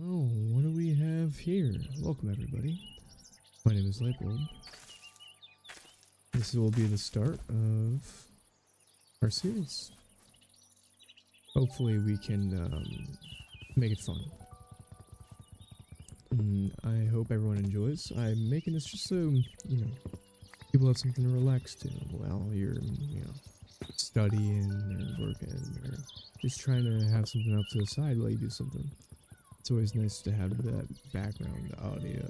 Oh, what do we have here? Welcome everybody. My name is Lightbulb. This will be the start of our series. Hopefully we can make it fun. I hope everyone enjoys. I'm making this just so, people have something to relax to while you're, studying or working or just trying to have something up to the side while you do something. It's always nice to have that background audio,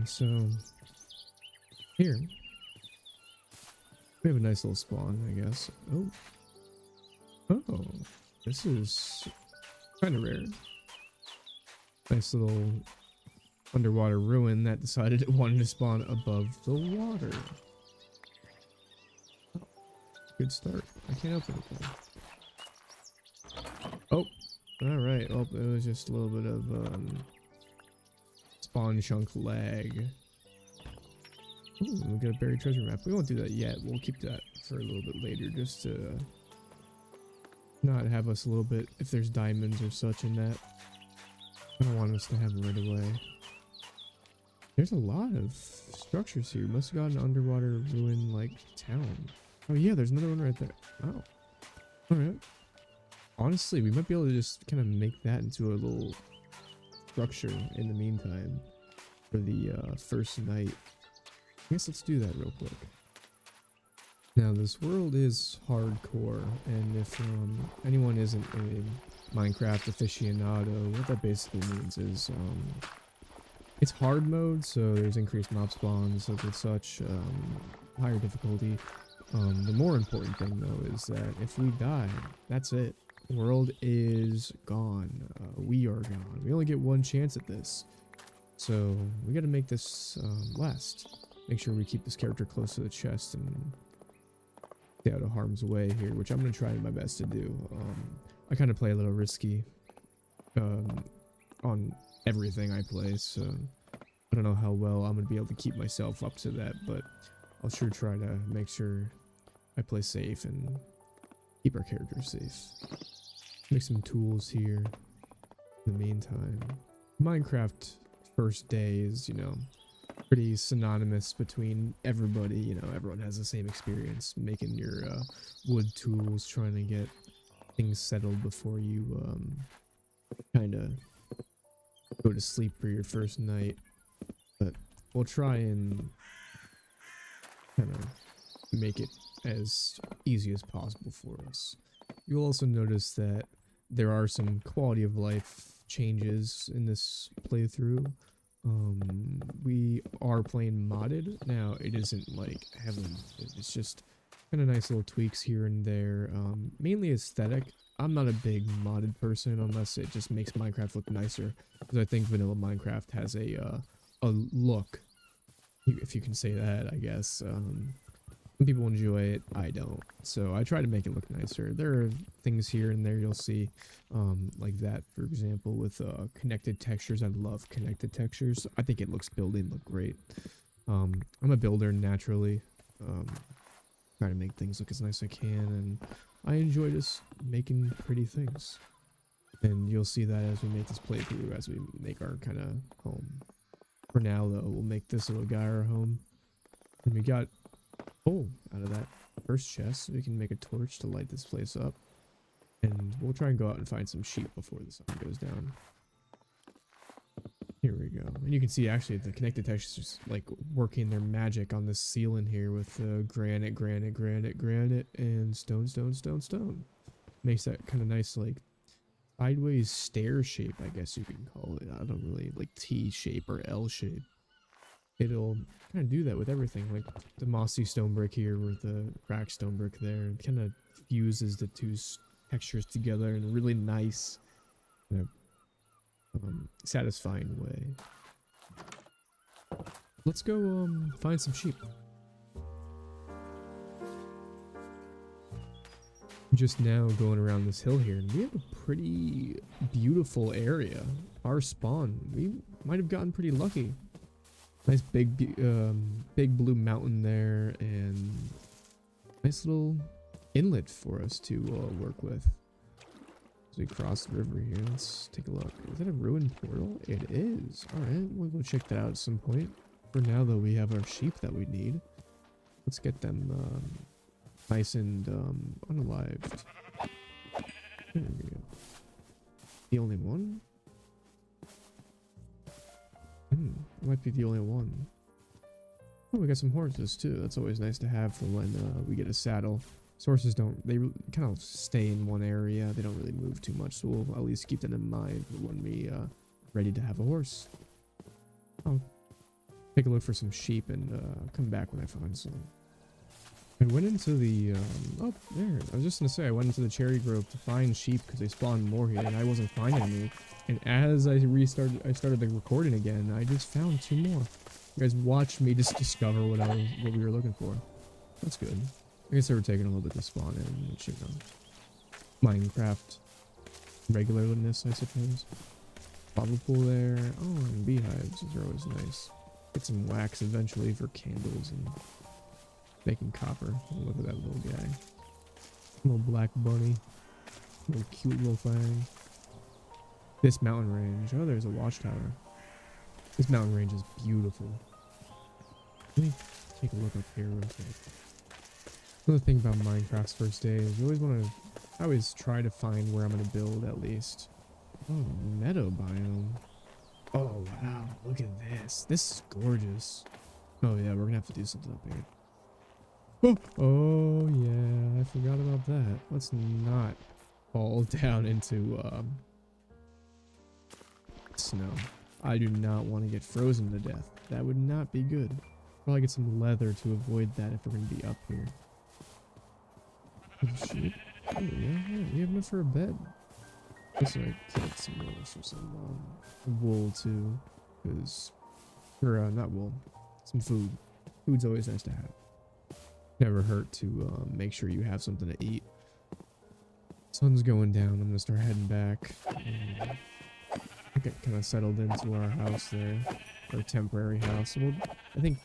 so here we have a nice little spawn, I guess. Oh, this is kind of rare. Nice little underwater ruin that decided it wanted to spawn above the water. Oh, good start. I can't open it though. Oh, all right. Well, it was just a little bit of spawn chunk lag. Ooh, we got a buried treasure map. We won't do that yet. We'll keep that for a little bit later, just to not have us a little bit if there's diamonds or such in that. I don't want us to have it right away. There's a lot of structures here. Must have got an underwater ruin like town. Oh yeah, there's another one right there. Oh, all right. Honestly, we might be able to just kind of make that into a little structure in the meantime for the first night. I guess let's do that real quick. Now, this world is hardcore, and if anyone isn't a Minecraft aficionado, what that basically means is it's hard mode, so there's increased mob spawns and such, higher difficulty. The more important thing though is that if we die, that's it. The world is gone. We are gone. We only get one chance at this, so we got to make this last. Make sure we keep this character close to the chest and stay out of harm's way here, which I'm gonna try my best to do. I kind of play a little risky on everything I play, so I don't know how well I'm gonna be able to keep myself up to that, but I'll sure try to make sure I play safe and keep our characters safe. Make some tools here in the meantime. Minecraft first day is, pretty synonymous between everybody. Everyone has the same experience making your wood tools, trying to get things settled before you kind of go to sleep for your first night. But we'll try and kind of make it as easy as possible for us. You'll also notice that there are some quality of life changes in this playthrough. We are playing modded. Now, it isn't like heaven. It's just kind of nice little tweaks here and there. Mainly aesthetic. I'm not a big modded person unless it just makes Minecraft look nicer, because I think vanilla Minecraft has a look, if you can say that, I guess. Some people enjoy it, I don't. So I try to make it look nicer. There are things here and there you'll see, like that, for example, with connected textures. I love connected textures. I think it looks building look great. I'm a builder naturally. Try to make things look as nice as I can, and I enjoy just making pretty things. And you'll see that as we make this playthrough, as we make our kind of home. For now, though, we'll make this little guy our home. And we got coal out of that first chest, so we can make a torch to light this place up. And we'll try and go out and find some sheep before the sun goes down. Here we go. And you can see actually the connected textures like working their magic on this ceiling here with granite, and stone. Makes that kind of nice like sideways stair shape, I guess you can call it. I don't really like T shape or L shape. It'll kind of do that with everything, like the mossy stone brick here with the cracked stone brick there. It kind of fuses the two textures together in a really nice, satisfying way. Let's go find some sheep. Just now going around this hill here, and we have a pretty beautiful area. Our spawn, we might have gotten pretty lucky. Nice big blue mountain there, and nice little inlet for us to work with. we cross the river here. Let's take a look. Is that a ruined portal? It is. Alright, we'll go check that out at some point. For now, though, we have our sheep that we need. Let's get them nice and unalived. There we go. The only one? Might be the only one. Oh, we got some horses too. That's always nice to have for when we get a saddle. Horses they kind of stay in one area. They don't really move too much, so we'll at least keep them in mind when we ready to have a horse. I'll take a look for some sheep and come back when I find some. I went into the oh there. I was just gonna say I went into the cherry grove to find sheep because they spawned more here, and I wasn't finding any. And as I started the recording again. I just found 2 more. You guys watched me just discover what we were looking for. That's good. I guess they were taking a little bit to spawn in, which, you know, Minecraft regularness, I suppose. Lava pool there. Oh, and beehives. Those are always nice. Get some wax eventually for candles and making copper. Oh, look at that little guy. Little black bunny. Little cute little thing. This mountain range. Oh, there's a watchtower. This mountain range is beautiful. Let me take a look up here real quick. Another thing about Minecraft's first day is I always try to find where I'm going to build at least. Oh, meadow biome. Oh, wow. Look at this. This is gorgeous. Oh, yeah. We're going to have to do something up here. Oh, yeah. I forgot about that. Let's not fall down into snow. I do not want to get frozen to death. That would not be good. Probably get some leather to avoid that if we're going to be up here. Oh, shit. Oh, yeah. We have enough for a bed. Guess I killed some wolves for some wool too, because not wool, some food. Food's always nice to have. Never hurt to make sure you have something to eat. Sun's going down. I'm gonna start heading back. I get kind of settled into our house there, our temporary house. So I think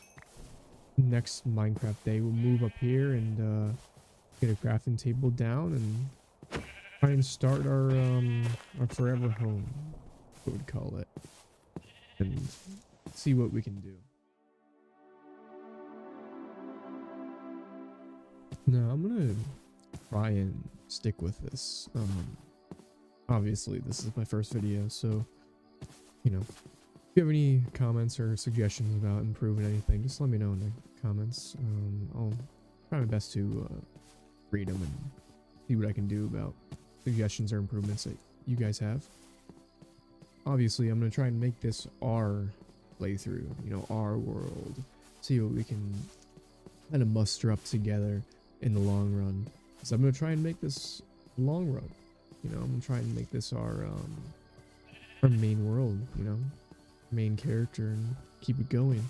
next Minecraft day we'll move up here and get a crafting table down and try and start our forever home, I would call it, and see what we can do. Now I'm gonna try and stick with this. Obviously this is my first video, so you know, if you have any comments or suggestions about improving anything, just let me know in the comments. I'll try my best to read them and see what I can do about suggestions or improvements that you guys have. Obviously, I'm going to try and make this our playthrough, you know, our world. See what we can kind of muster up together in the long run. So I'm going to try and make this long run. You know, I'm going to try and make this our main world, you know, main character, and keep it going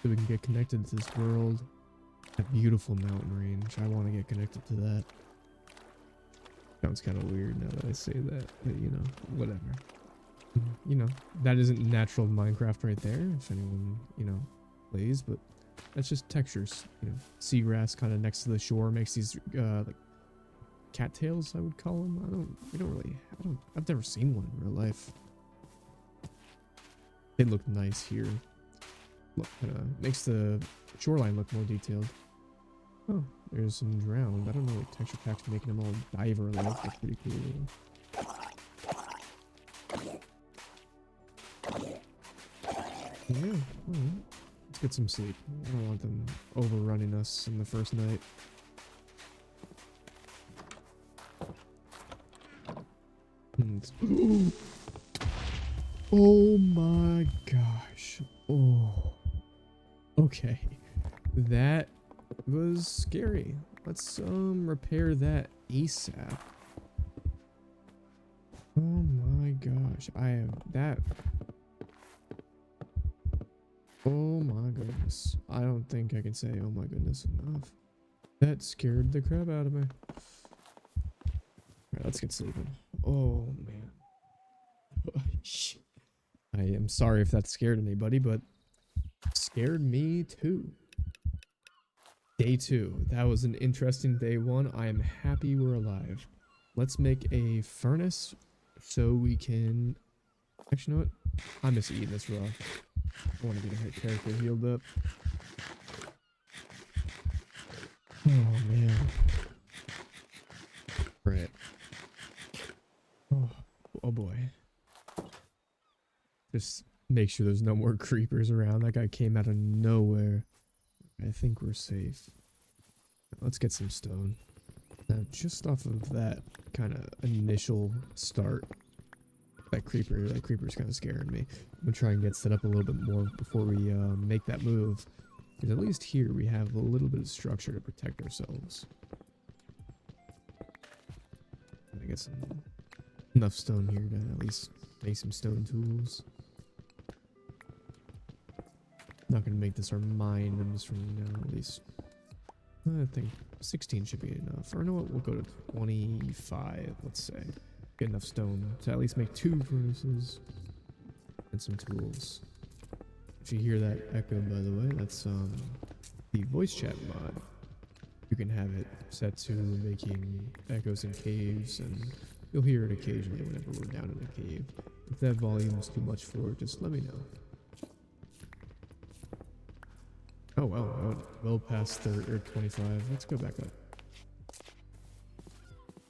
so we can get connected to this world. That beautiful mountain range. I want to get connected to that. Sounds kind of weird now that I say that, but you know, whatever. You know, that isn't natural Minecraft right there, if anyone, you know, plays, but that's just textures. You know, seagrass kind of next to the shore makes these like cattails, I would call them. I've never seen one in real life. They look nice here. Look, makes the shoreline look more detailed. Oh, there's some drowned. I don't know what texture pack's making them all diver-like. That's pretty cool. Yeah, alright. Let's get some sleep. I don't want them overrunning us in the first night. Oh my gosh. Oh. Okay. That was scary. Let's repair that ASAP. Oh my gosh. I have that. Oh my goodness. I don't think I can say oh my goodness enough. That scared the crap out of me. Alright, let's get sleeping. Oh man. I am sorry if that scared anybody, but it scared me too. Day 2. That was an interesting day 1. I am happy we're alive. let's make a furnace so we can. Actually, you know what? I miss eating this raw. I want to get a character healed up. Oh man. Right. Oh boy. Just make sure there's no more creepers around. That guy came out of nowhere. I think we're safe. Let's get some stone. Now, just off of that kind of initial start, that creeper's kind of scaring me. I'm gonna try and get set up a little bit more before we make that move. Because at least here we have a little bit of structure to protect ourselves. I get enough stone here to at least make some stone tools. Not gonna make this our mine. I'm just from now at least. I think 16 should be enough. Or no, we'll go to 25. Let's say get enough stone to at least make 2 furnaces and some tools. If you hear that echo, by the way, that's the voice chat mod. You can have it set to making echoes in caves, and you'll hear it occasionally whenever we're down in a cave. If that volume is too much for it, just let me know. Oh well, well past 30 or 25. Let's go back up.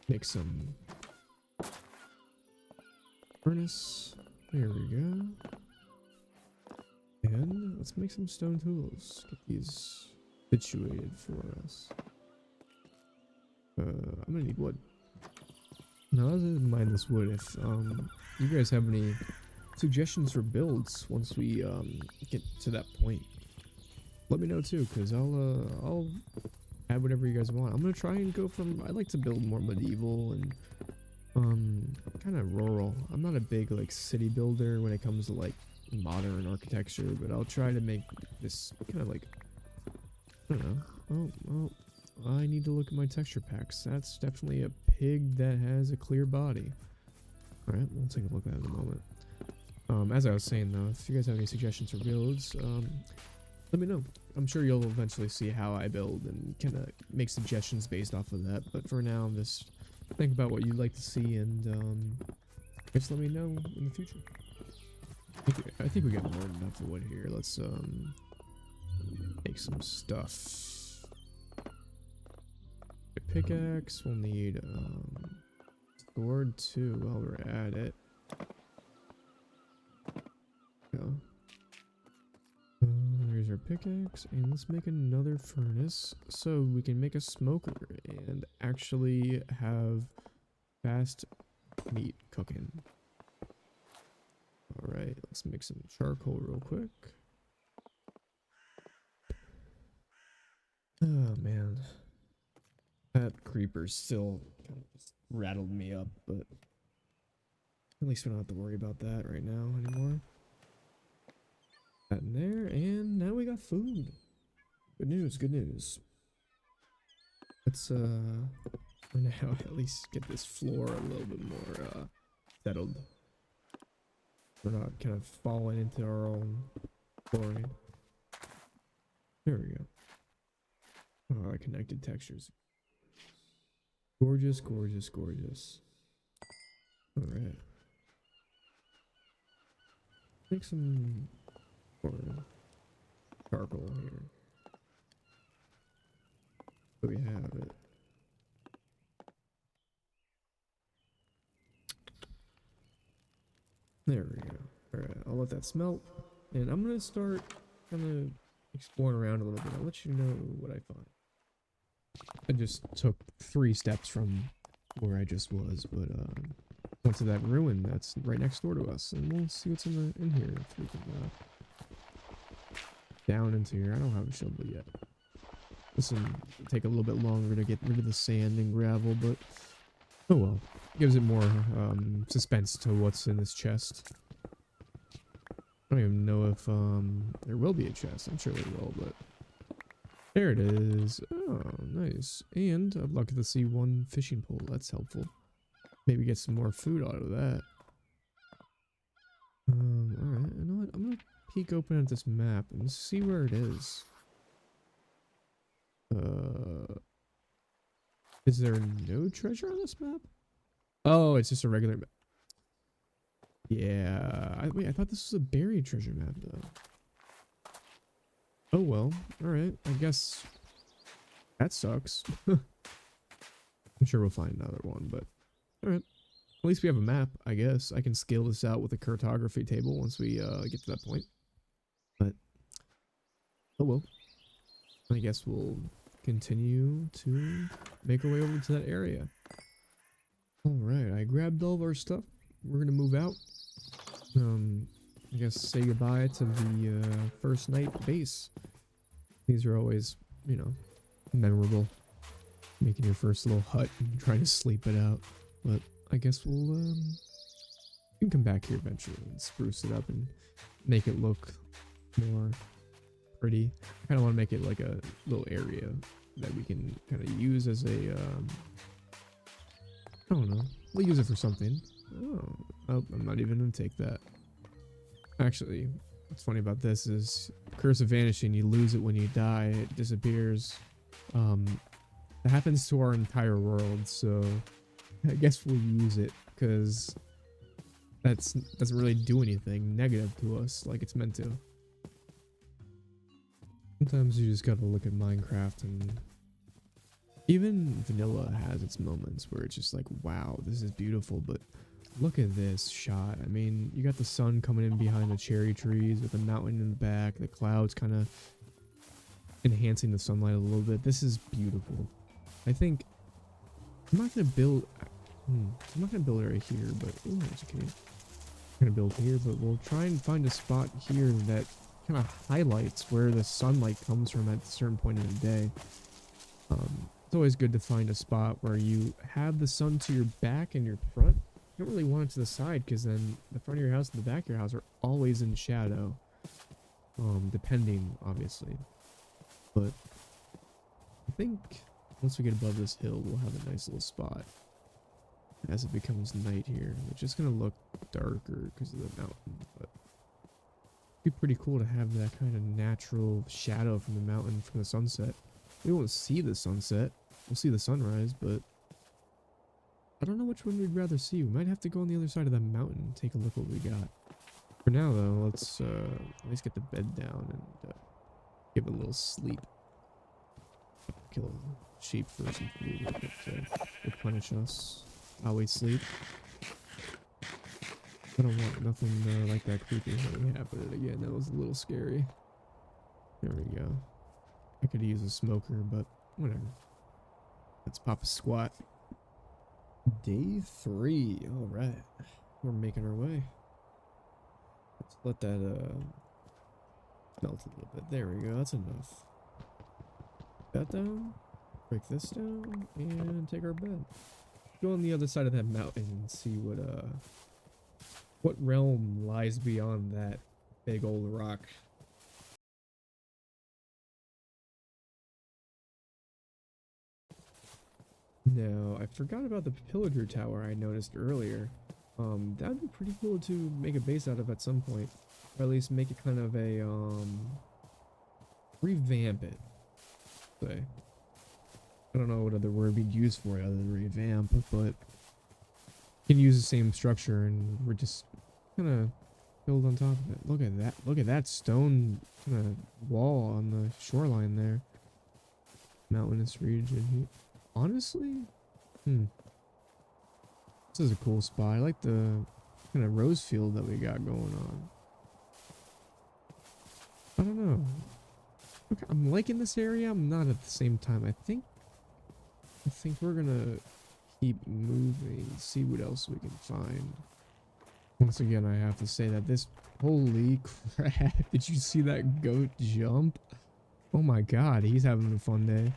Make some furnace. There we go. And let's make some stone tools. Get these situated for us. I'm gonna need wood. Now, I doesn't mind this wood. If you guys have any suggestions for builds once we get to that point, let me know too, because I'll add whatever you guys want. I'm gonna try and go from. I like to build more medieval and kind of rural. I'm not a big like city builder when it comes to like modern architecture, but I'll try to make this kind of like, I don't know. Oh well, I need to look at my texture packs. That's definitely a pig that has a clear body. All right, we'll take a look at it in a moment. As I was saying though, if you guys have any suggestions for builds, let me know. I'm sure you'll eventually see how I build and kind of make suggestions based off of that. But for now, just think about what you'd like to see and just let me know in the future. I think we got more than enough wood here. Let's make some stuff. A pickaxe. We'll need sword too while we're at it. Go. Here's our pickaxe, and let's make another furnace so we can make a smoker and actually have fast meat cooking. Alright, let's make some charcoal real quick. Oh man. That creeper still kind of just rattled me up, but at least we don't have to worry about that right now anymore. That in there, and now we got food. Good news, good news. Let's for now at least get this floor a little bit more settled. We're not kind of falling into our own flooring. There we go. Oh, I connected textures. Gorgeous, gorgeous, gorgeous. Alright. Make some more charcoal here. So we have it. There we go. Alright, I'll let that smelt. And I'm gonna start kind of exploring around a little bit. I'll let you know what I find. I just took 3 steps from where I just was, but went to that ruin that's right next door to us, and we'll see what's in here if we can down into here. I don't have a shovel yet. This will take a little bit longer to get rid of the sand and gravel, but oh well. Gives it more suspense to what's in this chest. I don't even know if there will be a chest. I'm sure there will, but there it is. Oh, nice. And I'd like to see 1 fishing pole. That's helpful. Maybe get some more food out of that. Alright, you know what? I'm gonna peek open at this map and see where it is. Is there no treasure on this map? Oh, it's just a regular map. Yeah. Wait, I thought this was a buried treasure map, though. Oh, well. Alright. I guess that sucks. I'm sure we'll find another one, but alright. At least we have a map, I guess. I can scale this out with a cartography table once we get to that point. But, oh well. I guess we'll continue to make our way over to that area. Alright, I grabbed all of our stuff. We're gonna move out. I guess say goodbye to the first night base. These are always, you know, memorable. Making your first little hut and trying to sleep it out. But I guess we can come back here eventually and spruce it up and make it look more pretty. I kind of want to make it like a little area that we can kind of use as a, I don't know. We'll use it for something. Oh, I'm not even going to take that. Actually, what's funny about this is Curse of Vanishing, you lose it when you die, it disappears. That happens to our entire world, so I guess we'll use it because that doesn't really do anything negative to us like it's meant to. Sometimes you just gotta look at Minecraft, and even vanilla has its moments where it's just like, wow, this is beautiful, but look at this shot. I mean, you got the sun coming in behind the cherry trees with the mountain in the back, the clouds kind of enhancing the sunlight a little bit. This is beautiful. I think I'm not gonna build it right here, but ooh, it's okay. I'm gonna build here, but we'll try and find a spot here that kind of highlights where the sunlight comes from at a certain point in the day. It's always good to find a spot where you have the sun to your back and your front. You don't really want it to the side, because then the front of your house and the back of your house are always in shadow. Depending, obviously. But I think once we get above this hill, we'll have a nice little spot as it becomes night here, which is going to look darker because of the mountain, but it'd be pretty cool to have that kind of natural shadow from the mountain from the sunset. We won't see the sunset. We'll see the sunrise, but I don't know which one we'd rather see. We might have to go on the other side of the mountain and take a look what we got. For now, though, let's at least get the bed down and give it a little sleep. Kill a sheep for some food real quick to replenish us while we sleep. I don't want nothing like that creepy thing happening again. That was a little scary. There we go. I could use a smoker, but whatever. Let's pop a squat. Day 3. Alright. We're making our way. Let's let that melt a little bit. There we go. That's enough. That down. Break this down. And take our bed. Go on the other side of that mountain and see what realm lies beyond that big old rock. Now, I forgot about the pillager tower I noticed earlier. That'd be pretty cool to make a base out of at some point. Or at least make it kind of a, revamp it. Say. I don't know what other word we'd use for it other than revamp, but you can use the same structure and we're just gonna build on top of it. Look at that. Look at that stone kind of wall on the shoreline there. Mountainous region. Honestly, this is a cool spot. I like the kind of rose field that we got going on. I don't know. Okay, I'm liking this area. I'm not at the same time. I think we're gonna keep moving, see what else we can find. Once again, I have to say that this, holy crap, did you see that goat jump? Oh my god, he's having a fun day.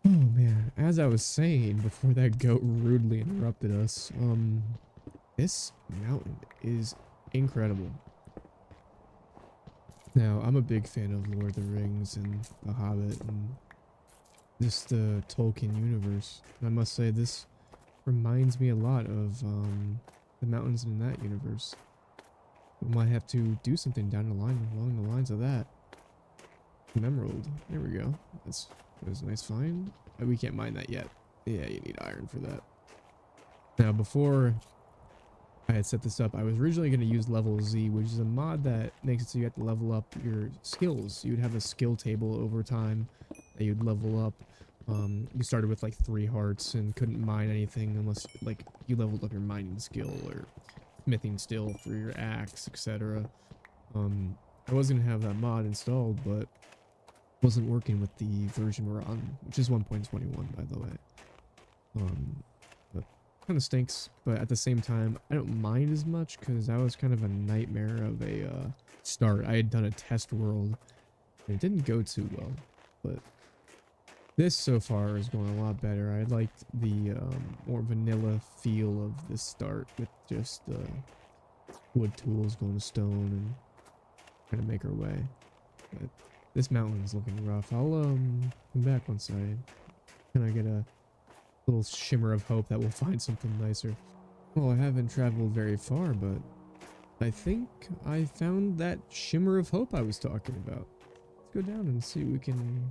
Oh man, as I was saying before that goat rudely interrupted us, this mountain is incredible. Now, I'm a big fan of Lord of the Rings and The Hobbit and just the Tolkien universe. And I must say, this reminds me a lot of the mountains in that universe. We might have to do something down the line along the lines of that. Emerald. There we go. That was a nice find. We can't mine that yet. Yeah, you need iron for that. Now, before I had set this up, I was originally going to use level Z, which is a mod that makes it so you have to level up your skills. You'd have a skill table over time that you'd level up. You started with like 3 hearts and couldn't mine anything unless like you leveled up your mining skill or smithing skill for your axe, etc. I was going to have that mod installed, but wasn't working with the version we're on, which is 1.21, by the way. But kind of stinks, but at the same time, I don't mind as much because that was kind of a nightmare of a start. I had done a test world and it didn't go too well, but this so far is going a lot better. I liked the more vanilla feel of the start with just wood tools going to stone and trying to make our way. But this mountain's looking rough. I'll come back once I kind of get a little shimmer of hope that we'll find something nicer. Well, I haven't traveled very far, but I think I found that shimmer of hope I was talking about. Let's go down and see what we can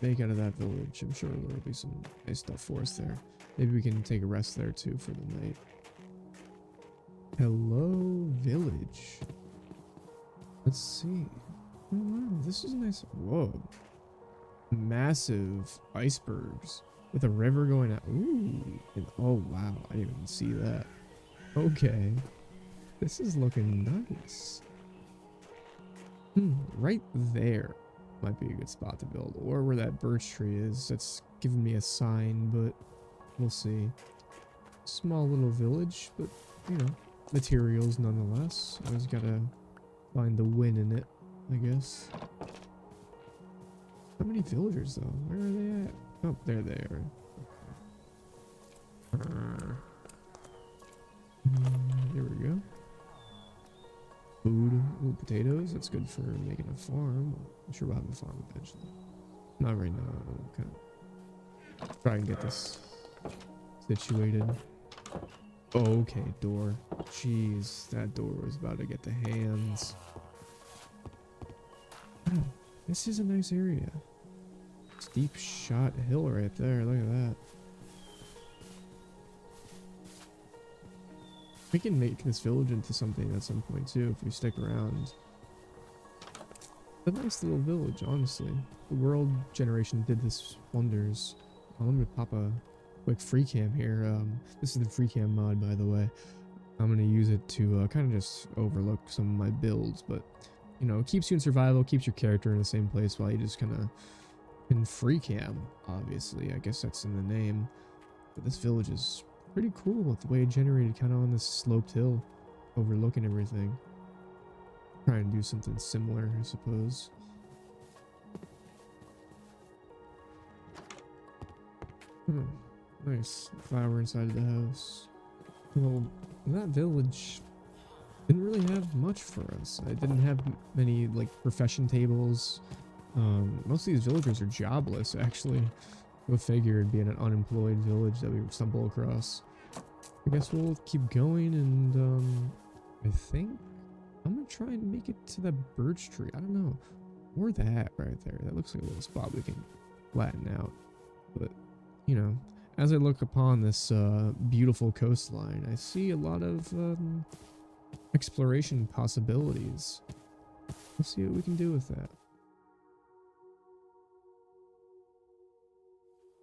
make out of that village. I'm sure there'll be some nice stuff for us there. Maybe we can take a rest there too for the night. Hello, village. Let's see. Oh wow, this is nice. Whoa. Massive icebergs with a river going out. Ooh. And, oh wow, I didn't even see that. Okay. This is looking nice. Right there might be a good spot to build. Or where that birch tree is. That's giving me a sign, but we'll see. Small little village, but you know, materials nonetheless. Always gotta find the win in it, I guess. How many villagers though? Where are they at? Oh, there they are. Here we go. Food. Ooh, potatoes. That's good for making a farm. I'm sure we'll have a farm eventually. Not right now. Okay. Try and get this situated. Okay, door. Jeez, that door was about to get the hands. Oh, this is a nice area. Steep shot hill right there. Look at that. We can make this village into something at some point too if we stick around. A nice little village, honestly. The world generation did this wonders. I'm gonna pop a quick free cam here. This is the free cam mod, by the way. I'm gonna use it to kind of just overlook some of my builds, but you know, it keeps you in survival, keeps your character in the same place while you just kind of in free cam. Obviously, I guess that's in the name. But this village is pretty cool with the way it generated, kind of on this sloped hill, overlooking everything. Try and do something similar, I suppose. Nice flower inside of the house. Well, that village didn't really have much for us. I didn't have many like profession tables. Most of these villagers are jobless, actually. Go figure, it'd be an unemployed village that we would stumble across. I guess we'll keep going, and I think I'm gonna try and make it to that birch tree. I don't know, or that right there. That looks like a little spot we can flatten out. But you know, as I look upon this beautiful coastline, I see a lot of exploration possibilities. Let's see what we can do with that.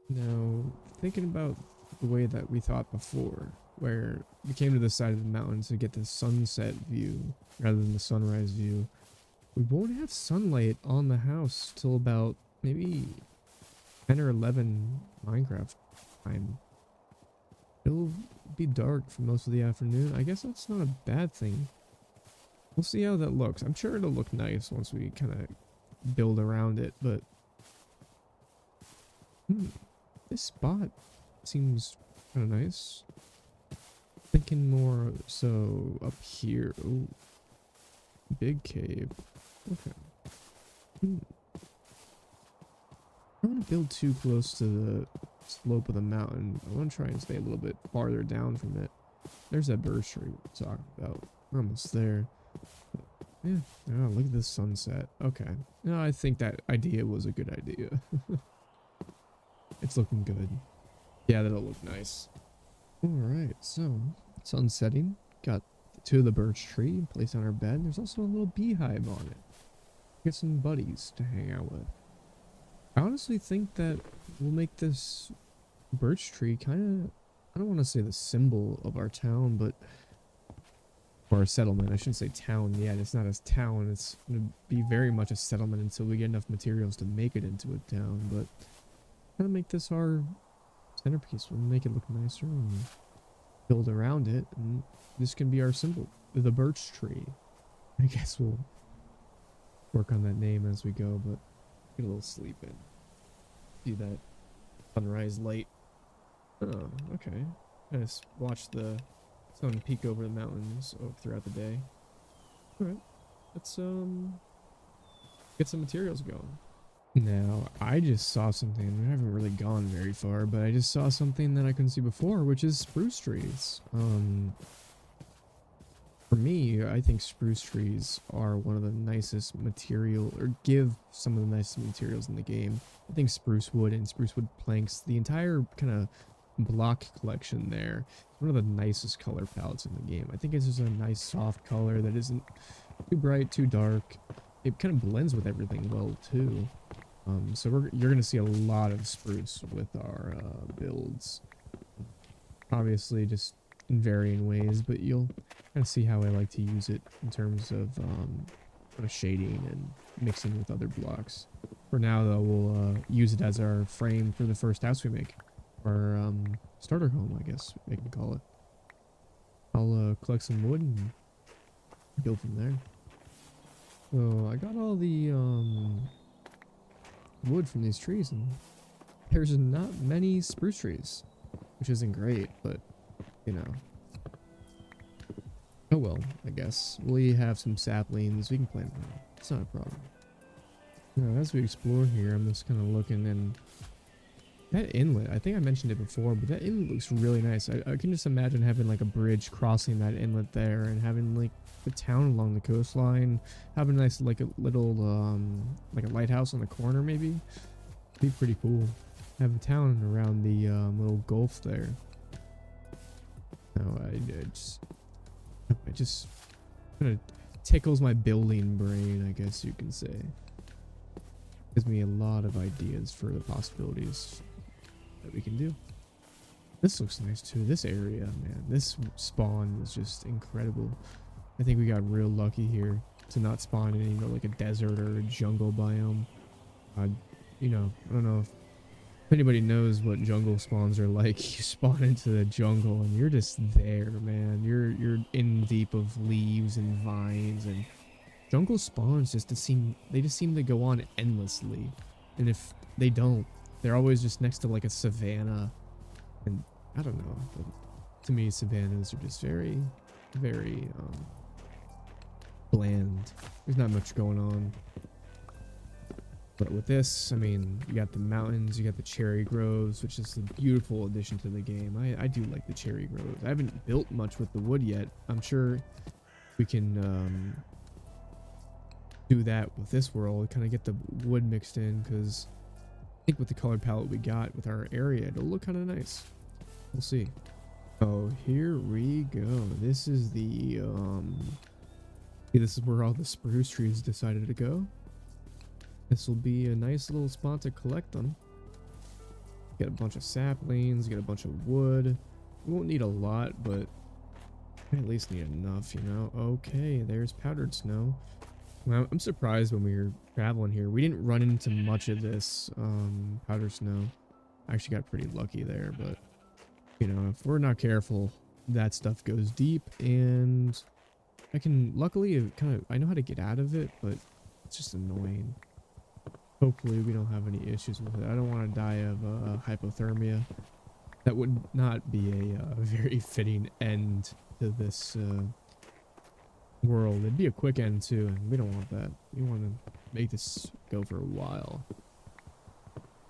Now, thinking about the way that we thought before, where we came to the side of the mountain to get the sunset view rather than the sunrise view, we won't have sunlight on the house till about maybe 10 or 11 Minecraft time. It'll be dark for most of the afternoon. I guess that's not a bad thing. We'll see how that looks. I'm sure it'll look nice once we kind of build around it, but this spot seems kind of nice. Thinking more so up here. Ooh, big cave. Okay. I don't want to build too close to the slope of the mountain. I want to try and stay a little bit farther down from it. There's that birch tree we're talking about. We're almost there. Yeah. Oh, look at this sunset. Okay. No, I think that idea was a good idea. It's looking good. Yeah, that'll look nice. Alright, so sun's setting. Got two of the birch tree placed on our bed. There's also a little beehive on it. Get some buddies to hang out with. I honestly think that we'll make this birch tree kind of, I don't want to say the symbol of our town, but or a settlement. I shouldn't say town yet. It's not a town. It's going to be very much a settlement until we get enough materials to make it into a town. But kind of make this our centerpiece. We'll make it look nicer and build around it. And this can be our symbol, the birch tree. I guess we'll work on that name as we go, but get a little sleep in. See that sunrise light. Oh, okay. I just watch the sun peek over the mountains throughout the day. Alright, let's get some materials going. Now, I just saw something. I haven't really gone very far, but I just saw something that I couldn't see before, which is spruce trees. For me, I think spruce trees are one of the nicest material, or give some of the nicest materials in the game. I think spruce wood and spruce wood planks, the entire kind of block collection there, one of the nicest color palettes in the game. I think it's just a nice soft color that isn't too bright, too dark. It kind of blends with everything well too. So you're gonna see a lot of spruce with our builds. Obviously, just in varying ways, but you'll kind of see how I like to use it in terms of kind of shading and mixing with other blocks. For now, though, we'll use it as our frame for the first house we make. Our starter home, I guess we can call it. I'll collect some wood and go from there. So I got all the wood from these trees, and there's not many spruce trees, which isn't great, but you know. Oh well, I guess. We have some saplings, we can plant them. It's not a problem. Now, as we explore here, I'm just kind of looking, and that inlet, I think I mentioned it before, but that inlet looks really nice. I can just imagine having like a bridge crossing that inlet there and having like the town along the coastline, having a nice like a little like a lighthouse on the corner maybe. Be pretty cool. Have a town around the little gulf there. No, it just kind of tickles my building brain, I guess you can say. Gives me a lot of ideas for the possibilities that we can do. This looks nice too. This area, man, this spawn was just incredible. I think we got real lucky here to not spawn in, you know, like a desert or a jungle biome. You know, I don't know if anybody knows what jungle spawns are like. You spawn into the jungle and you're just there, man. You're in deep of leaves and vines, and jungle spawns just seem to go on endlessly. And if they don't, they're always just next to like a savanna. And I don't know, but to me savannas are just very, very bland. There's not much going on. But with this, I mean, you got the mountains, you got the cherry groves, which is a beautiful addition to the game. I do like the cherry groves. I haven't built much with the wood yet. I'm sure we can do that with this world, kind of get the wood mixed in, because I think with the color palette we got with our area, it'll look kind of nice. We'll see. Oh, here we go. This is the this is where all the spruce trees decided to go. This will be a nice little spot to collect them. Get a bunch of saplings, get a bunch of wood. We won't need a lot, but we at least need enough, you know. Okay, there's powdered snow. Well, I'm surprised when we were traveling here, we didn't run into much of this powdered snow. I actually got pretty lucky there, but you know, if we're not careful, that stuff goes deep, and I can luckily I know how to get out of it, but it's just annoying. Hopefully we don't have any issues with it. I don't want to die of hypothermia. That would not be a very fitting end to this world. It'd be a quick end too, and we don't want that. We want to make this go for a while.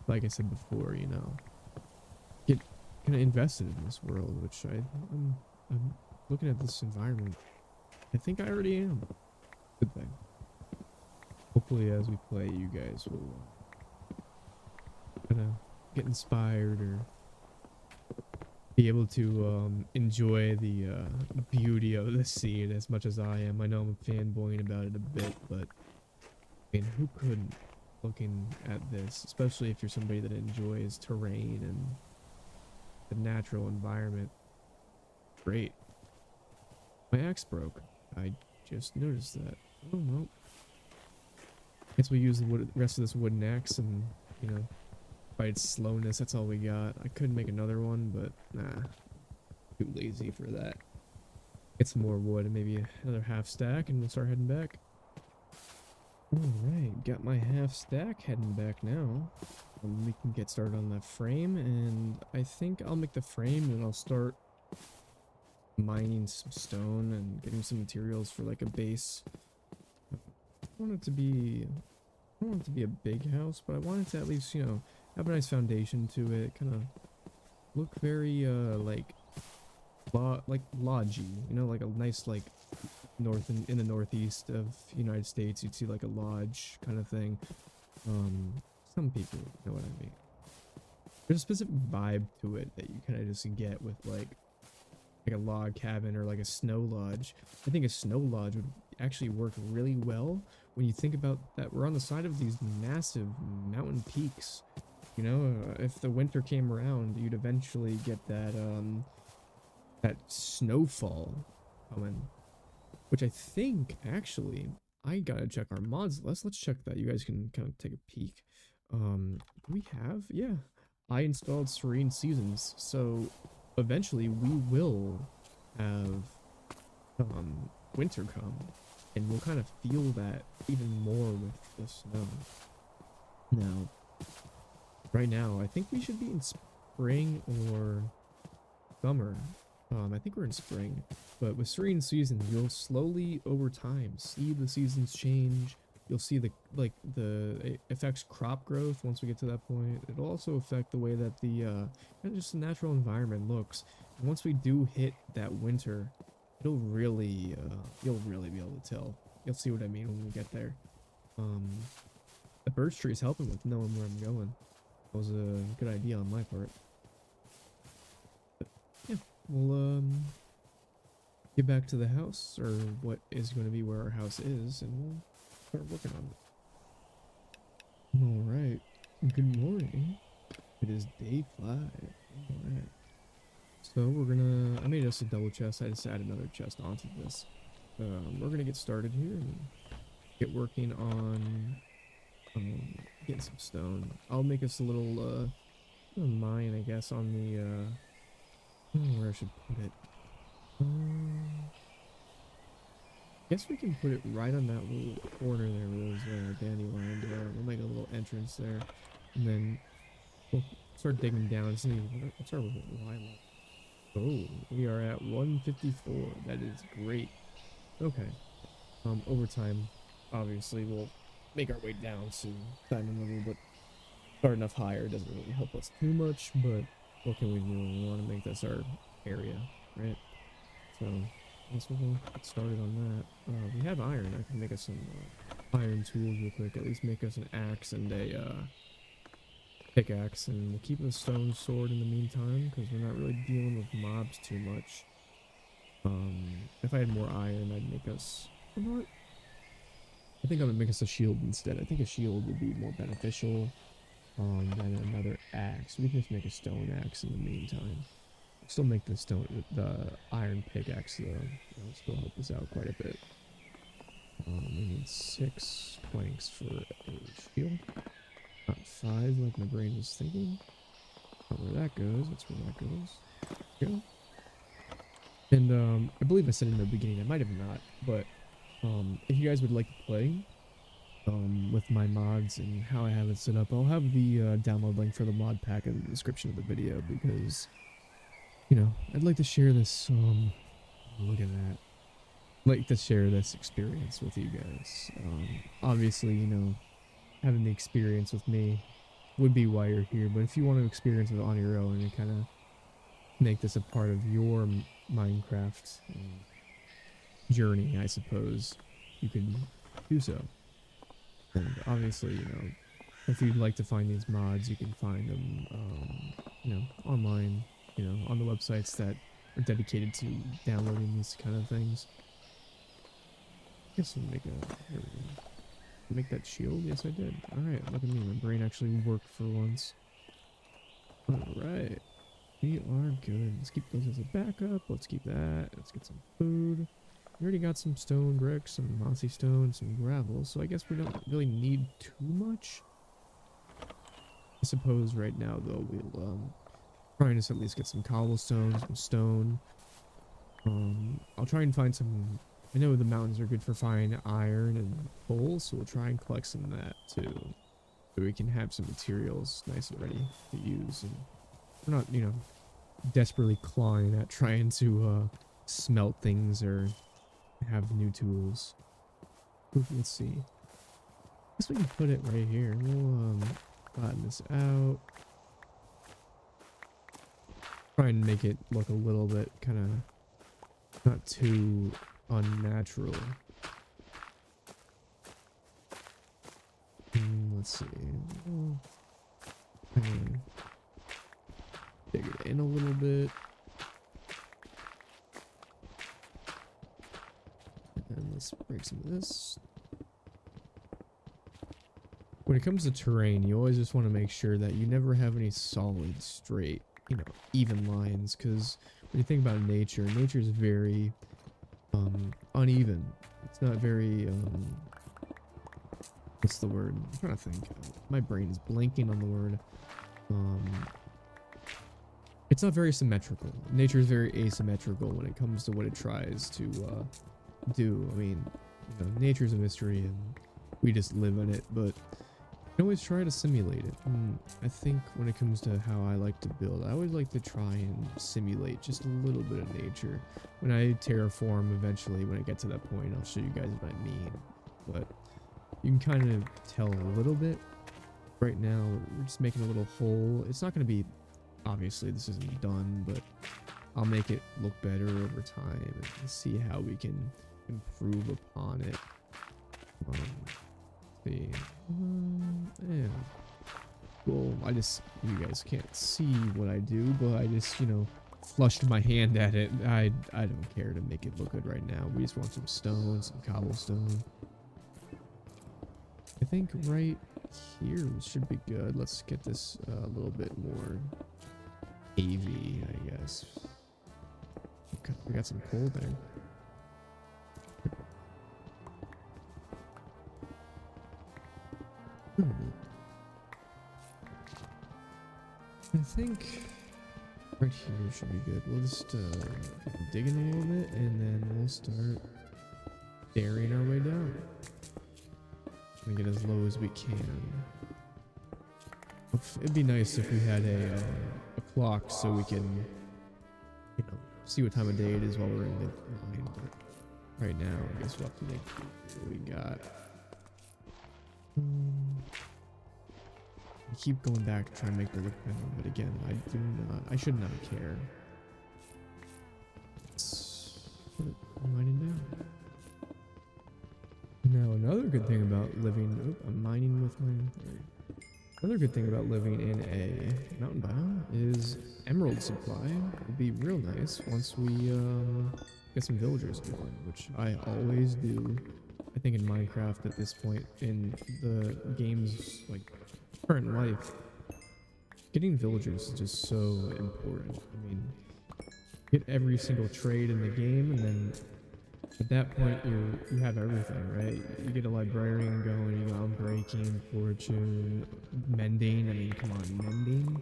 Like I said before, you know, get kind of invested in this world, which I'm looking at this environment. I think I already am. Good thing. Hopefully as we play, you guys will kind of get inspired or be able to enjoy the beauty of the scene as much as I am. I know I'm fanboying about it a bit, but I mean, who couldn't, looking at this, especially if you're somebody that enjoys terrain and the natural environment. Great. My axe broke. I just noticed that. Oh well. Guess we use the rest of this wooden axe and, you know, by its slowness, that's all we got. I could make another one, but nah. Too lazy for that. Get some more wood and maybe another half stack and we'll start heading back. Alright, got my half stack heading back now. We can get started on that frame, and I think I'll make the frame and I'll start mining some stone and getting some materials for like a base. I want it to be, I don't want it to be a big house, but I want it to at least, you know, have a nice foundation to it, kind of look very like lodgy, you know, like a nice like in the northeast of United States, you'd see like a lodge kind of thing. Some people know what I mean. There's a specific vibe to it that you kind of just get with like a log cabin or like a snow lodge. I think a snow lodge would actually work really well when you think about that we're on the side of these massive mountain peaks. You know, if the winter came around, you'd eventually get that that snowfall coming, which I think actually I gotta check our mods list. Let's check that. You guys can kind of take a peek. We have, yeah, I installed Serene Seasons, so eventually we will have winter come, and we'll kind of feel that even more with the snow. Now, right now, I think we should be in spring or summer. I think we're in spring, but with Serene Seasons, you'll slowly over time see the seasons change. You'll see it affects crop growth once we get to that point. It'll also affect the way that the kind of just the natural environment looks. And once we do hit that winter, it'll really you'll really be able to tell. You'll see what I mean when we get there. The birch tree is helping with knowing where I'm going. That was a good idea on my part. But yeah, we'll get back to the house, or what is going to be where our house is, and we'll start working on it. Alright, good morning. It is day 5. Alright. So we're gonna, I made us a double chest. I just added another chest onto this. We're gonna get started here and get working on getting some stone. I'll make us a little mine, I guess, on the I don't know where I should put it. Guess we can put it right on that little corner there where those dandelions are. We'll make a little entrance there, and then we'll start digging down. What's our lilac? Oh, we are at 154. That is great. Okay. Over time, obviously, we'll make our way down soon. Climbing a little bit. Starting up higher doesn't really help us too much, but what can we do? We want to make this our area, right? So I guess we'll get started on that. We have iron. I can make us some iron tools real quick. At least make us an axe and a pickaxe, and we'll keep a stone sword in the meantime because we're not really dealing with mobs too much. If I had more iron, I'd make us, you know what? I think I'm gonna make us a shield instead. I think a shield would be more beneficial than another axe. We can just make a stone axe in the meantime. Still make the iron pickaxe though. That'll still help us out quite a bit. We need 6 planks for a shield. Not 5 like my brain was thinking. Not where that goes. That's where that goes. There we go. And I believe I said in the beginning, I might have not, but if you guys would like to play with my mods and how I have it set up, I'll have the download link for the mod pack in the description of the video, because, you know, I'd like to share this, look at that. I'd like to share this experience with you guys. Obviously, you know, having the experience with me would be why you're here, but if you want to experience it on your own and kind of make this a part of your Minecraft journey, I suppose, you could do so. And obviously, you know, if you'd like to find these mods, you can find them, you know, online. you know, on the websites that are dedicated to downloading these kind of things. I guess I'll make a, here we go. Make that shield? Yes, I did. Alright, look at me. My brain actually worked for once. Alright. We are good. Let's keep those as a backup. Let's keep that. Let's get some food. We already got some stone bricks, some mossy stone, some gravel. So I guess we don't really need too much. I suppose right now, though, we'll try and just at least get some cobblestone, some stone. I'll try and find some... I know the mountains are good for finding iron and coal, so we'll try and collect some of that too. So we can have some materials nice and ready to use. And we're not, you know, desperately clawing at trying to smelt things or have new tools. Let's see. I guess we can put it right here. We'll flatten this out. Try and make it look a little bit kind of not too unnatural. Let's see. Dig it in a little bit. And let's break some of this. When it comes to terrain, you always just want to make sure that you never have any solid, straight, you know, even lines. Because when you think about nature, nature is very uneven. It's not very what's the word? I'm trying to think. My brain is blanking on the word. It's not very symmetrical. Nature is very asymmetrical when it comes to what it tries to do. I mean, you know, nature's a mystery and we just live in it, but I always try to simulate it. I think when it comes to how I like to build, I always like to try and simulate just a little bit of nature. When I terraform, eventually, when I get to that point, I'll show you guys what I mean. But you can kind of tell a little bit. Right now, we're just making a little hole. It's not going to be, obviously, this isn't done, but I'll make it look better over time and see how we can improve upon it. See. Yeah. Well, you guys can't see what I do, but I just, you know, flushed my hand at it. I don't care to make it look good right now. We just want some stone, some cobblestone. I think right here should be good. Let's get this a little bit more AV, I guess. Okay, we got some coal there. I think right here should be good. We'll just dig in a little bit and then we'll start staring our way down. And get as low as we can. It'd be nice if we had a clock so we can, you know, see what time of day it is while we're in the mine. But right now, I guess we'll have to make what we got. I keep going back to try and make it look better, but again, I should not care. Let's put it mining down. Now, another good thing about living, I'm mining with my, another good thing about living in a mountain biome is emerald supply. It'd be real nice once we get some villagers going, which I always do. I think in Minecraft at this point in the game's like current life, getting villagers is just so important. I mean, get every single trade in the game, and then at that point you have everything, right? You get a librarian going, you got unbreaking, fortune, mending. I mean, come on, mending.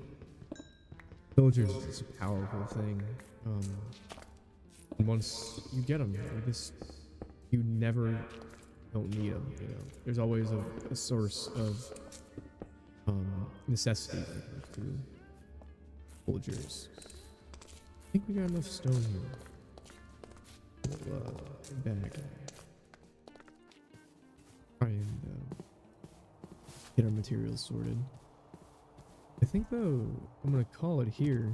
Villagers is a powerful thing. And once you get them, you never don't need them. You know, there's always a source of necessity through villagers. I think we got enough stone here. We'll back. Try and get our materials sorted. I think though I'm gonna call it here.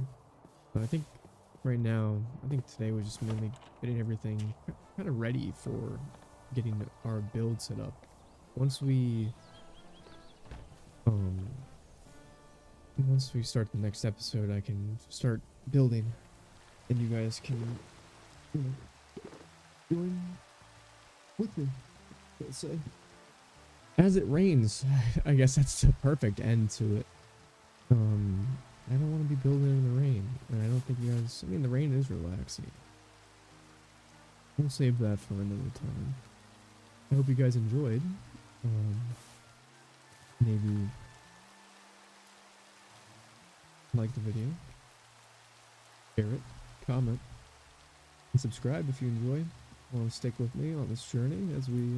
But I think right now, I think today was just mainly getting everything kind of ready for getting our build set up. Once we start the next episode, I can start building, and you guys can, you know, join with me, let's say. As it rains, I guess that's the perfect end to it. I don't want to be building in the rain, and I don't think you guys, I mean, the rain is relaxing. We'll save that for another time. I hope you guys enjoyed. Maybe like the video, share it, comment, and subscribe if you enjoy. Want to stick with me on this journey as we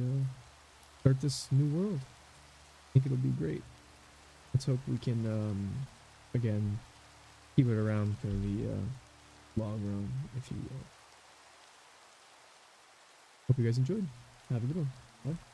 start this new world. I think it'll be great. Let's hope we can, again, keep it around for the long run, if you will. Hope you guys enjoyed. Have a good one. Bye.